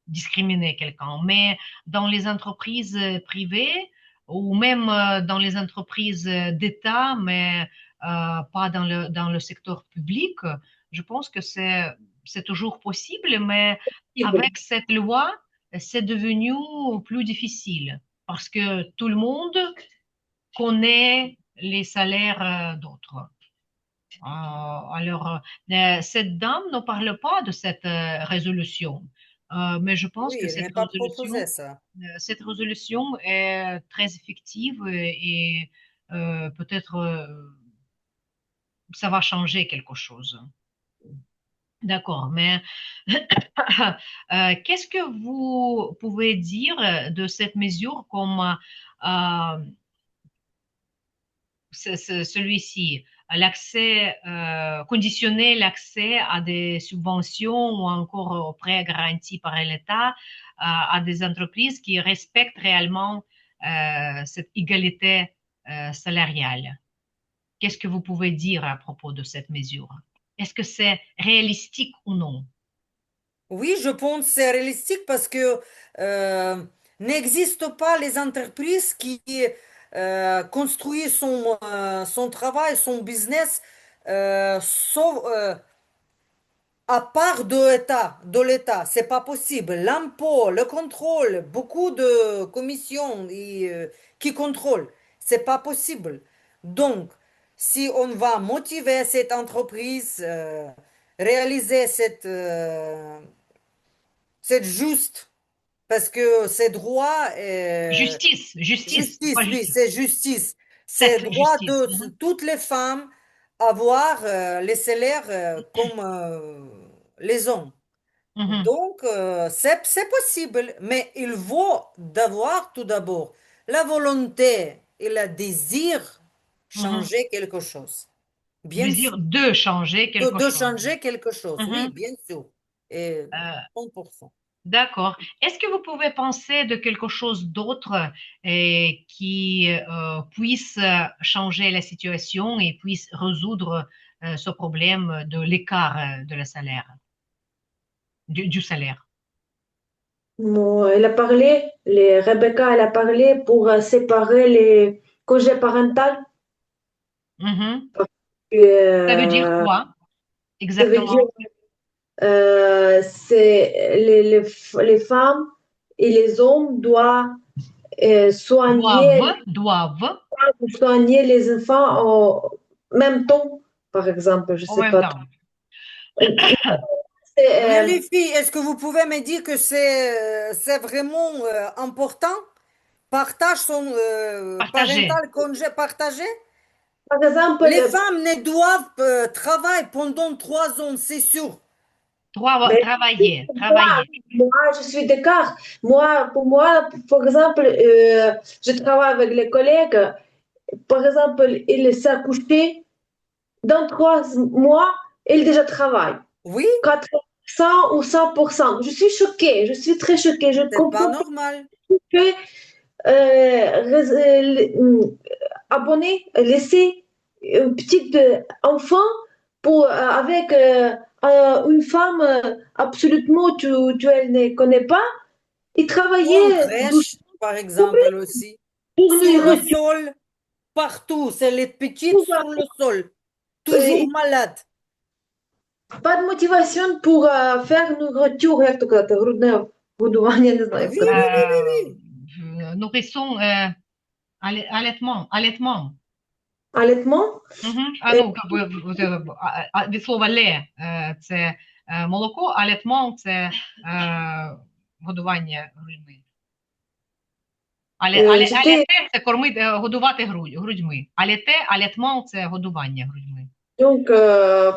discriminer quelqu'un. Mais dans les entreprises privées ou même dans les entreprises d'État, mais pas dans le secteur public, je pense que c'est toujours possible, mais avec cette loi, c'est devenu plus difficile parce que tout le monde connaît les salaires d'autres. Alors, cette dame ne parle pas de cette résolution, mais je pense oui, que il n'est pas proposé ça. cette résolution est très effective et, peut-être ça va changer quelque chose. D'accord, mais qu'est-ce que vous pouvez dire de cette mesure comme euh, celui-ci, l'accès, conditionner l'accès à des subventions ou encore aux prêts garantis par l'État à des entreprises qui respectent réellement cette égalité salariale. Qu'est-ce que vous pouvez dire à propos de cette mesure? Est-ce que c'est réalistique ou non? Oui, je pense que c'est réalistique parce que n'existe pas les entreprises qui construisent son travail, son business, sauf, à part de l'État, c'est pas possible. L'impôt, le contrôle, beaucoup de commissions qui contrôlent, c'est pas possible. Donc, si on va motiver cette entreprise, réaliser cette juste, parce que c'est droit, Justice, justice, c'est pas justice, oui, justice. c'est justice, c'est Cette droit justice. de Mhm, toutes les femmes avoir les salaires comme les hommes. mhm, Donc, c'est possible, mais il faut d'avoir tout d'abord la volonté et le désir mhm. changer quelque chose. Bien sûr. Désir de changer quelque De chose. changer quelque chose, oui, Mhm. bien sûr. Et Euh, 100%. D'accord. Est-ce que vous pouvez penser de quelque chose d'autre qui puisse changer la situation et puisse résoudre ce problème de l'écart de la salaire, du salaire? bon, elle a parlé, Rebecca, elle a parlé pour séparer les congés parentaux. Mhm. Ça veut dire Euh, quoi Ça veut exactement? dire c'est les femmes et les hommes doivent Doivent soigner les enfants en même temps, par exemple, je en sais même pas temps. trop. C'est, Mais les filles, est-ce que vous pouvez me dire que c'est vraiment important? Partage son Partager. parental congé partagé? par exemple, Les femmes ne doivent travailler pendant 3 ans, c'est sûr. mais Travailler, moi, travailler. moi, je suis d'accord. Moi, pour moi, par exemple, je travaille avec les collègues. Par exemple, il s'est accouché dans 3 mois, il déjà travaille. Oui, 400 ou 100%. Je suis choquée, je suis très choquée. Je ne c'est pas comprends pas normal. que abonner, laisser un petit enfant pour, avec une femme absolument tu elle ne connais pas et Ou en travailler crèche, par pour exemple aussi. pour Sur le nourriture, sol, partout, c'est les petites pour, sur le sol, euh, toujours malades. pas de motivation pour faire nourriture, як то казати, грудне годування, не Oui, знаю, як oui, казати. oui, oui, Euh, oui. nourrisson, allaitement, allaitement. Allaitement. Мгм. Et Ну, как би, від слова ле, це молоко, а летмон це годування грудьми. j'étais Аляте це кормити, годувати грудьми. Алятмон це годування грудьми. Donc,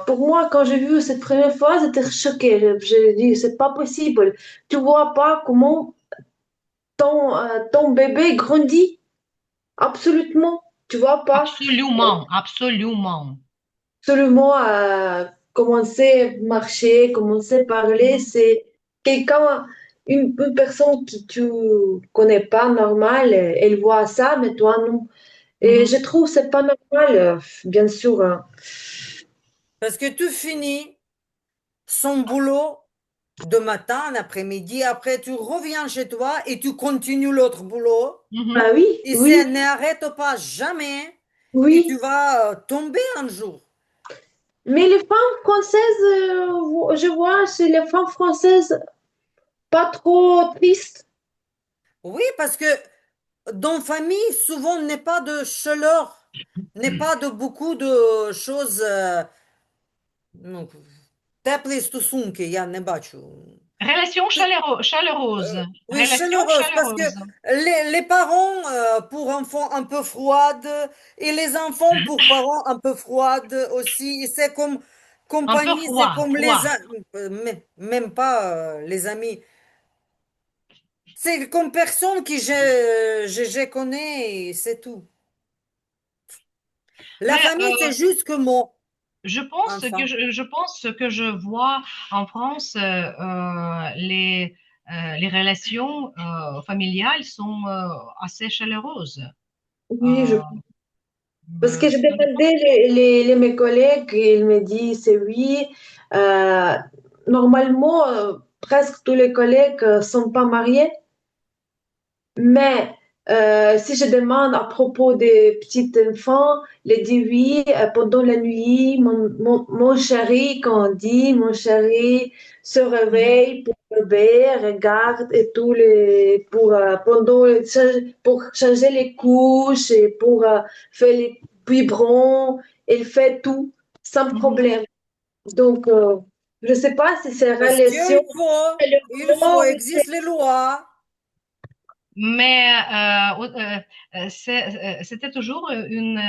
pour moi, quand j'ai vu cette première fois, j'étais choquée. J'ai dit, c'est pas possible. Tu vois pas comment ton bébé grandit absolument. Tu vois pas. Абсолютно, абсолютно. absolument commencer à marcher, commencer à parler. Mhm, C'est quelqu'un, une personne que tu connais pas normal, elle voit ça, mais toi non. Et mhm. je trouve que c'est pas normal, bien sûr, hein. Parce que tu finis son boulot de matin, après-midi, après tu reviens chez toi et tu continues l'autre boulot. Mhm. Ah oui, Et ça oui, n'arrête pas jamais et tu oui. vas tomber un jour. Mais les femmes françaises, je vois chez les femmes françaises pas trop tristes. Oui, parce que dans famille, souvent, n'est pas de chaleur, n'est pas de beaucoup de choses. Ну, теплі стосунки я не бачу. Relation chaleureuse. Oui, Relation chaleureuse, parce que chaleureuse. les parents pour enfants un peu froides et les enfants pour parents un peu froides aussi. Et c'est comme Un peu compagnie, c'est froid, comme froid. même pas les amis. C'est comme personne que je connais et c'est tout. La Mais famille, c'est juste que moi, je enfin. je pense que je vois en France les relations familiales sont assez chaleureuses. Oui, Euh, parce que je ce n'est pas- demandais mes collègues, et ils me disent oui. Euh, Normalement, presque tous les collègues sont pas mariés, mais si je demande à propos des petits enfants, ils disent oui, pendant la nuit, mon chéri, quand on dit, mon chéri se Mhm, réveille pour le bébé, regarde et tout les, pour, pour changer les couches et pour faire les biberons, il fait tout sans mhm. problème. Donc, je sais pas si c'est Parce relation, il faut, existent les lois. Mais c'était toujours une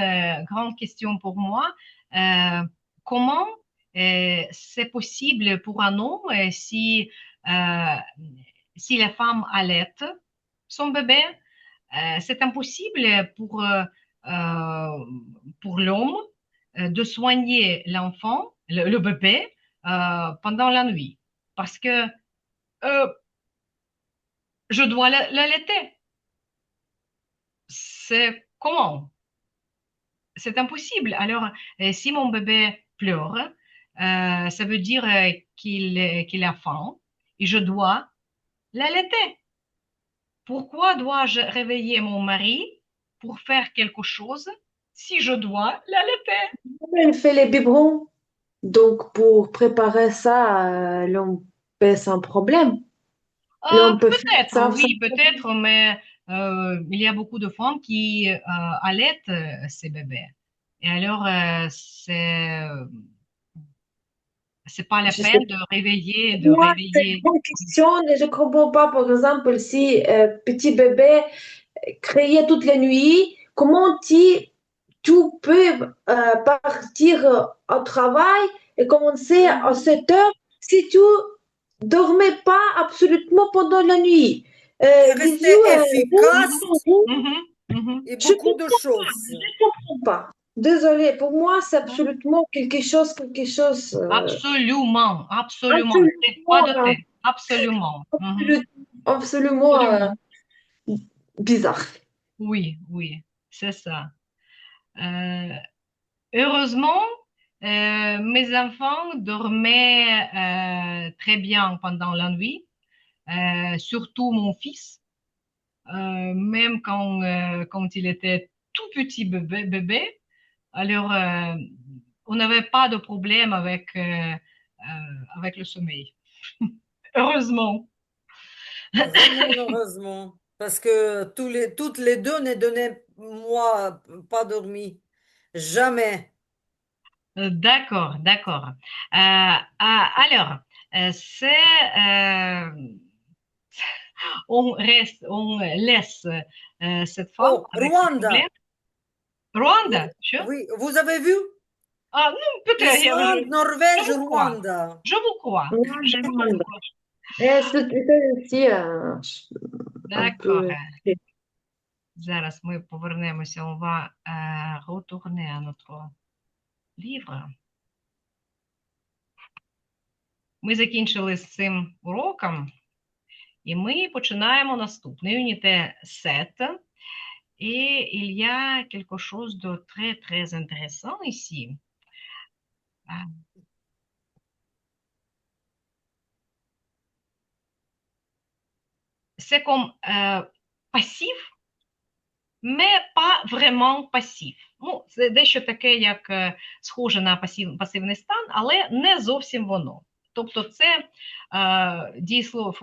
grande question pour moi. Euh, Comment c'est possible pour un homme euh, si la femme allait son bébé, c'est impossible euh, pour l'homme de soigner l'enfant, le bébé, pendant la nuit. Parce que euh, je dois l'allaiter. C'est comment? C'est impossible. Alors, si mon bébé pleure, ça veut dire qu'il a faim et je dois l'allaiter. Pourquoi dois-je réveiller mon mari pour faire quelque chose si je dois l'allaiter? elle fait les biberons. Donc, pour préparer ça, l'on fait sans problème. L'on peut faire Peut-être, ça sans oui, problème. peut-être, mais il y a beaucoup de femmes qui allaitent ces bébés. Et alors, c'est pas la Je sais peine de Moi, c'est une réveiller. bonne question. Et je ne comprends pas, par exemple, si petit bébé criait toute la nuit, comment tu peux partir au travail et commencer à Mhm. 7 heures si tu dormais pas absolument pendant la nuit? Et Bisous, rester Mhm, efficace mhm, mhm. et je beaucoup de choses. ne comprends pas. Désolée, pour moi, c'est Mhm. absolument quelque chose Absolument, absolument. C'est pas absolument, de tête. Absolument. Mhm. absolument Absolument. bizarre. Oui, oui, c'est ça. Euh, Heureusement, mes enfants dormaient très bien pendant la nuit, surtout mon fils, même quand il était tout petit bébé. Alors, on n'avait pas de problème avec le sommeil. Heureusement. Vraiment heureusement. Parce que toutes les deux ne donnaient moi pas dormi. Jamais. D'accord, d'accord. Alors, c'est on laisse cette femme Oh, avec ce problème. Rwanda. Rwanda, sûr? Oui, vous avez vu? Ah non, peut-être. Islande, Je Norvège, vous crois. Rwanda. Je vous crois. Je vous Rwanda. crois. Et c'était aussi un D'accord. peu. Зараз ми повернемося. On va retourner à notre Livre. Ми закінчили з цим уроком, і ми починаємо наступний unité 7. Et il y a quelque chose de très, très intéressant ici. C'est comme passif, mais pas vraiment passif. Ну, це дещо таке, як схоже на пасивний стан, але не зовсім воно. Тобто це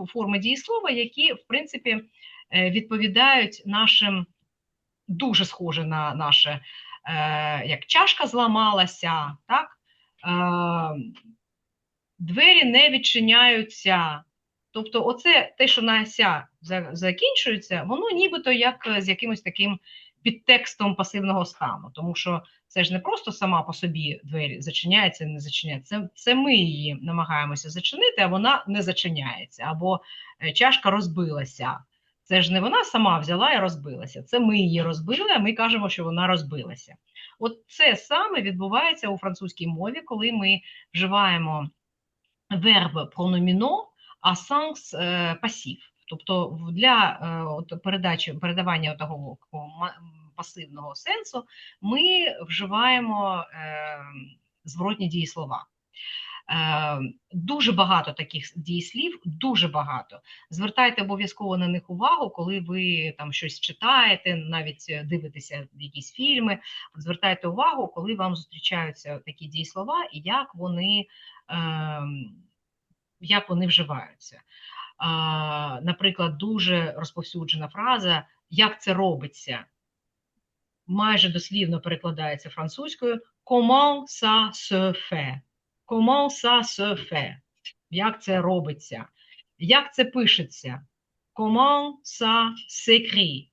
форми дієслова, які, в принципі, відповідають нашим, дуже схоже на наше, як чашка зламалася, так? Двері не відчиняються. Тобто оце те, що на ся закінчується, воно нібито як з якимось таким підтекстом пасивного стану. Тому що це ж не просто сама по собі двері зачиняється, не зачиняється. Це ми її намагаємося зачинити, а вона не зачиняється. Або чашка розбилася. Це ж не вона сама взяла і розбилася. Це ми її розбили, а ми кажемо, що вона розбилася. От це саме відбувається у французькій мові, коли ми вживаємо верб прономіно, а сенс пасів. Тобто для передавання того пасивного сенсу ми вживаємо зворотні дієслова. Дуже багато таких дієслів, дуже багато. Звертайте обов'язково на них увагу, коли ви там щось читаєте, навіть дивитеся якісь фільми. Звертайте увагу, коли вам зустрічаються такі дієслова і як вони вживаються. Наприклад, дуже розповсюджена фраза «як це робиться?» майже дослівно перекладається французькою «comment ça se fait?» «Comment ça se fait?» Як це робиться? Як це пишеться? «Comment ça s'écrit?»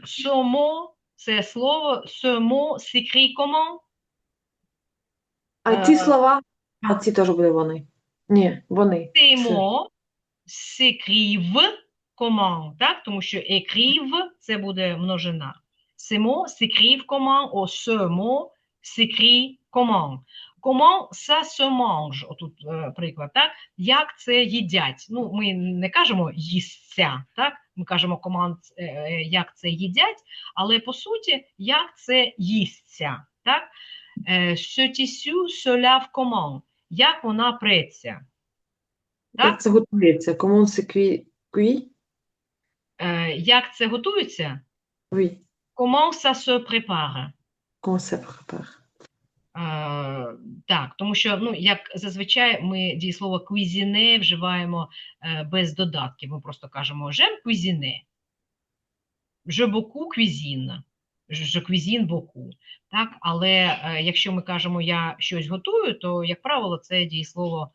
Ce mot, це слово, ce mot s'écrit comment? А ці слова, а ці теж буде вони. Ні, вони. Ces mots s'écrivent comment, так? Тому що écrive – це буде множина. Ces mots s'écrivent comment, о, ce mot s'écrit comment. Comment ça se mange, отут приклад, так? Як це їдять? Ну, ми не кажемо їсться, так? Ми кажемо comment, як це їдять, але по суті, як це їсться, так? Ce tissu se lave comment? Як вона преться? Так? Як це готується? Comment c'est cuit? Як це готується? Oui. Comment ça se prépare? Comment ça prépare? Так, тому що, ну, як зазвичай ми дієслово cuisiner вживаємо без додатків. Ми просто кажемо j'aime cuisiner. Je beaucoup cuisine. Je cuisine beaucoup. Так? Але якщо ми кажемо я щось готую, то, як правило, це дієслово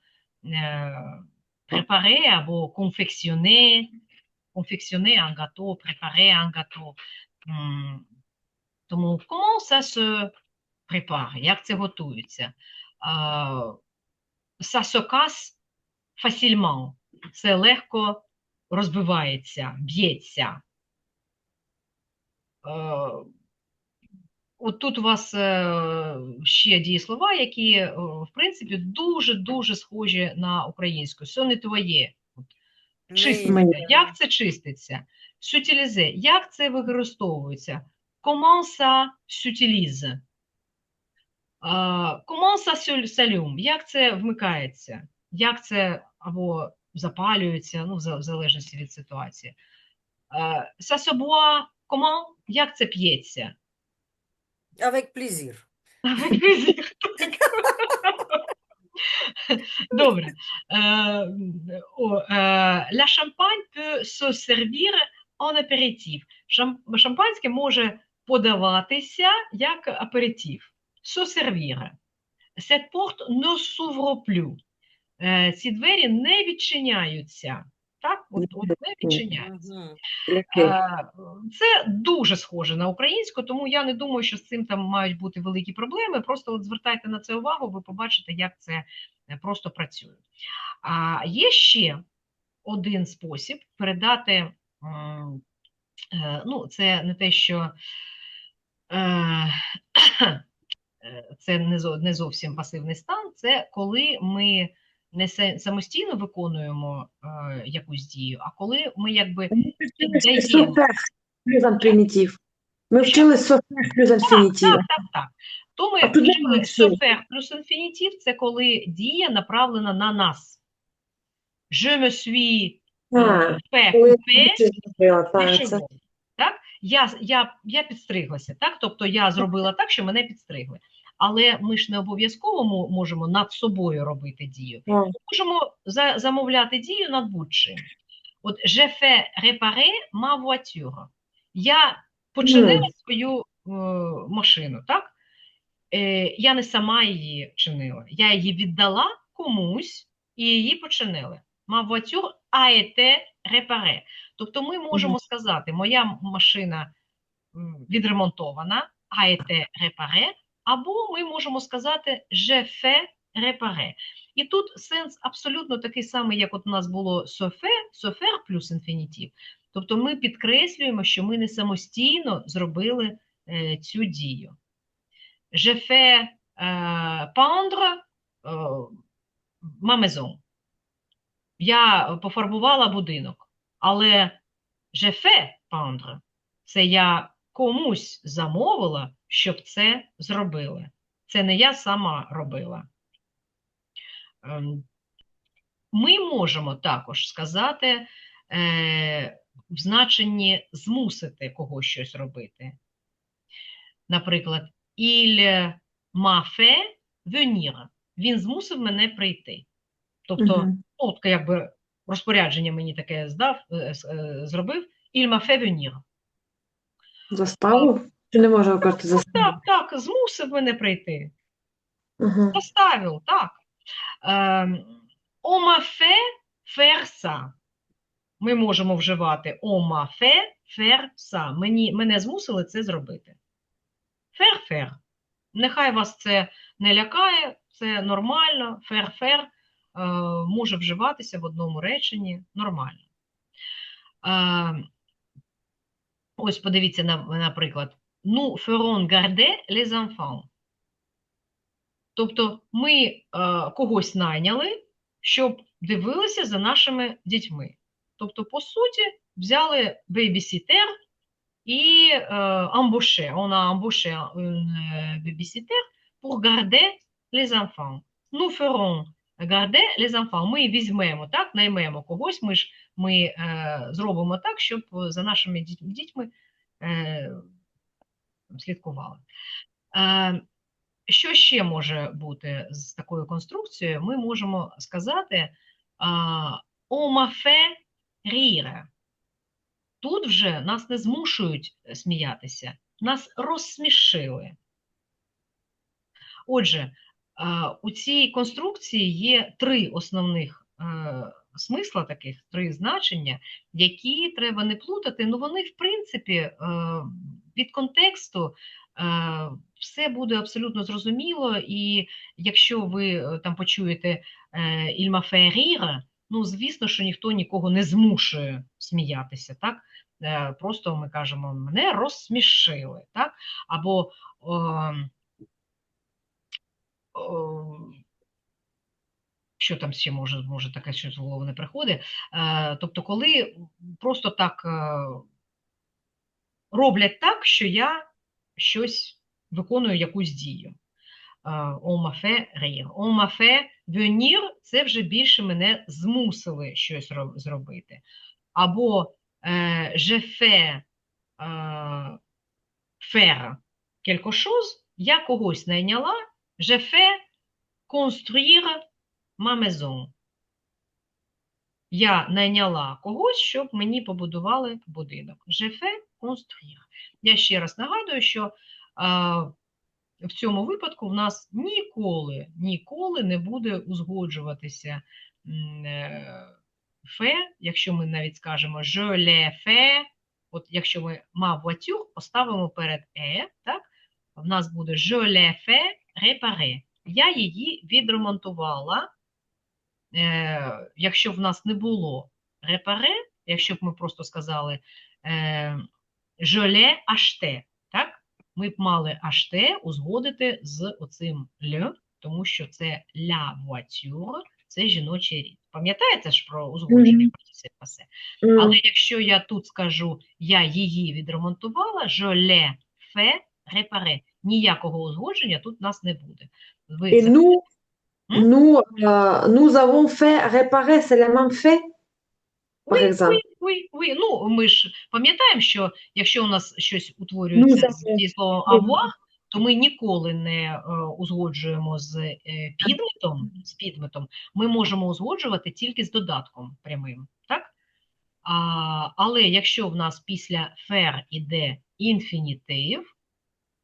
préparer або confectionner. Confectionner un gâteau, préparer un gâteau. Тому comment ça se prépare? Як це готується? Ça se casse facilement. Це легко розбивається, б'ється. От тут у вас ще дієслова, які, в принципі, дуже-дуже схожі на українську. «Se nettoyer» – чиститься. Як це чиститься? «S'utiliser» – як це використовується? «Comment ça s'utilise?» «Comment ça s'allume» – як це вмикається? Як це або запалюється, ну, в залежності від ситуації. «Ça se boit comment» – як це п'ється? Avec plaisir. Avec plaisir. Добре. La champagne peut se servir en apéritif. Шампанське може подаватися як аперитив. Se servir. Cette porte ne s'ouvre plus. Ці двері не відчиняються. Так? От не відчиняються. Це дуже схоже на українську, тому я не думаю, що з цим там мають бути великі проблеми. Просто от звертайте на це увагу, ви побачите, як це просто працює. Є ще один спосіб передати, ну, це не те, що це не зовсім пасивний стан, це коли ми не самостійно виконуємо якусь дію, а коли ми якби Ми вчилися піддаємо. софер плюс інфінітив. Ми вчили софер плюс інфінітив. Так. То ми А туди вчили ми вчили. софер плюс інфінітив, це коли дія направлена на нас. Je me suis fait Коли couper я зробила, les так, це. cheveux. Так? Я підстриглася, так? Тобто я зробила так, що мене підстригли. Але ми ж не обов'язково можемо над собою робити дію. Так. Ми можемо замовляти дію над будь-чим. От je fais réparer ma voiture. Я починила свою машину, так? Я не сама її чинила. Я її віддала комусь і її починили. Ma voiture a été réparée. Тобто ми можемо сказати, моя машина відремонтована, a été réparée, або ми можемо сказати je fais réparer. І тут сенс абсолютно такий самий, як от у нас було софер плюс інфінітив. Тобто ми підкреслюємо, що ми не самостійно зробили цю дію. Je fais peindre ma maison. Я пофарбувала будинок, але je fais peindre. Це я комусь замовила, щоб це зробили. Це не я сама робила. Ми можемо також сказати в значенні змусити когось щось робити. Наприклад, il m'a fait venir. Він змусив мене прийти. Тобто, от якби розпорядження мені таке зробив, il m'a fait venir. Заставив? Чи не можу казати заставив? Так, змусив мене прийти. Заставив, так. On m'a fait faire ça. Ми можемо вживати on m'a fait faire ça. Мене змусили це зробити. Faire. Нехай вас це не лякає, це нормально. Faire може вживатися в одному реченні нормально. Ось подивіться, наприклад, nous ferons garder les enfants. Тобто ми когось найняли, щоб дивилися за нашими дітьми. Тобто, по суті, взяли бейбісітер і embauché. On a embauché un babysitter pour garder les enfants. Nous ferons garder les enfants. Ми візьмемо, так, наймемо когось, ми зробимо так, щоб за нашими дітьми слідкували. Що ще може бути з такою конструкцією? Ми можемо сказати on m'a fait rire. Тут вже нас не змушують сміятися, нас розсмішили. Отже, у цій конструкції є три основних смисла таких, три значення, які треба не плутати, але вони, в принципі, від контексту все буде абсолютно зрозуміло, і якщо ви там почуєте «il m'a fait rire», ну, звісно, що ніхто нікого не змушує сміятися, так? Просто ми кажемо, мене розсмішили, так? Або що там ще може таке щось в голову не приходить. Тобто, коли просто так роблять так, що я щось виконую якусь дію. On m'a fait rire. On m'a fait venir – це вже більше мене змусили щось зробити. Або je fais faire quelque chose, я когось найняла, je fais construire ma maison. Я найняла когось, щоб мені побудували будинок. Je fais construire. Я ще раз нагадую, що в цьому випадку в нас ніколи не буде узгоджуватися fait, якщо ми навіть скажемо je l'ai fait, от якщо ми ma voiture поставимо перед так, в нас буде je l'ai fait réparer. Я її відремонтувала. Якщо в нас не було réparer, якщо б ми просто сказали je l'ai acheté, так? ми б мали HT узгодити з оцим «л», тому що це «la voiture», це жіночий рід. Пам'ятаєте ж про узгодження партисип пасе? Але якщо я тут скажу «я її відремонтувала», «je l'ai fait réparer», ніякого узгодження тут у нас не буде. Et nous avons fait réparer, c'est le même fait, par exemple. Ну, ми ж пам'ятаємо, що якщо у нас щось утворюється зі словом avoir, то ми ніколи не узгоджуємо з підметом, ми можемо узгоджувати тільки з додатком прямим, так? Але якщо в нас після faire іде інфінітив,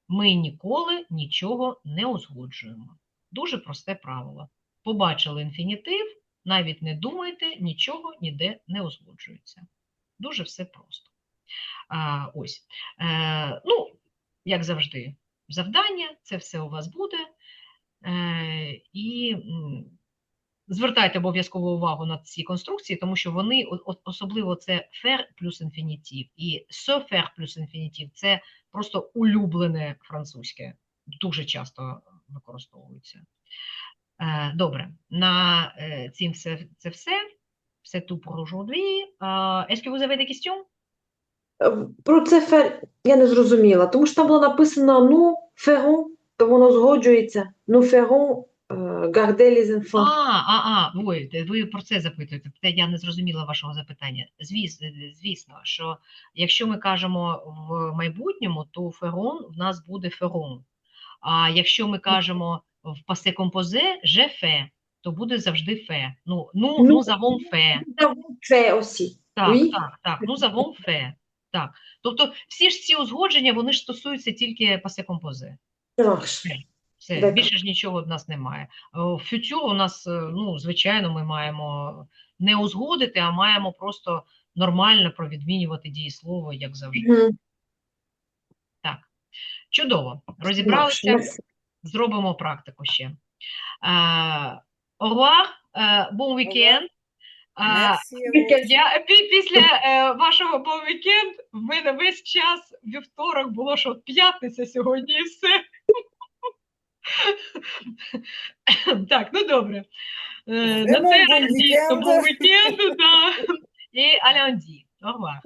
ми ніколи нічого не узгоджуємо. Дуже просте правило. Побачили інфінітив, навіть не думайте, нічого ніде не узгоджується. Дуже все просто. Ось. Ну, як завжди, завдання, це все у вас буде. І звертайте обов'язково увагу на ці конструкції, тому що вони, особливо це faire плюс інфінітив і se faire плюс інфінітив, це просто улюблене французьке. Дуже часто використовується. Добре, на цим це все. C'est tout pour aujourd'hui. Est-ce que vous avez des questions? Про це faire я не зрозуміла, тому що там було написано «nous ferons», то воно згоджується. «Nous ferons garder les enfants». Ой, ви про це запитуєте. Я не зрозуміла вашого запитання. Звісно, що якщо ми кажемо в майбутньому, то «feront» в нас буде «feront». А якщо ми кажемо в passé composé «j'ai fait», то буде завжди «fait». Ну, nous avons fait. Nous avons fait aussi. Так, nous avons fait. Так. Тобто всі ж ці узгодження, вони ж стосуються тільки passé composé. Все, більше ж нічого в нас немає. В фютюр у нас, ну, звичайно, ми маємо не узгодити, а маємо просто нормально провідмінювати дієслово, як завжди. Так, чудово. Розібралися, зробимо практику ще. Au revoir, bon weekend. Після вашого bon weekend в мене весь час вівторок було, що п'ятниця сьогодні і все. Так, ну добре. На цей раз дійсно bon weekend, да. І à lundi. Au revoir.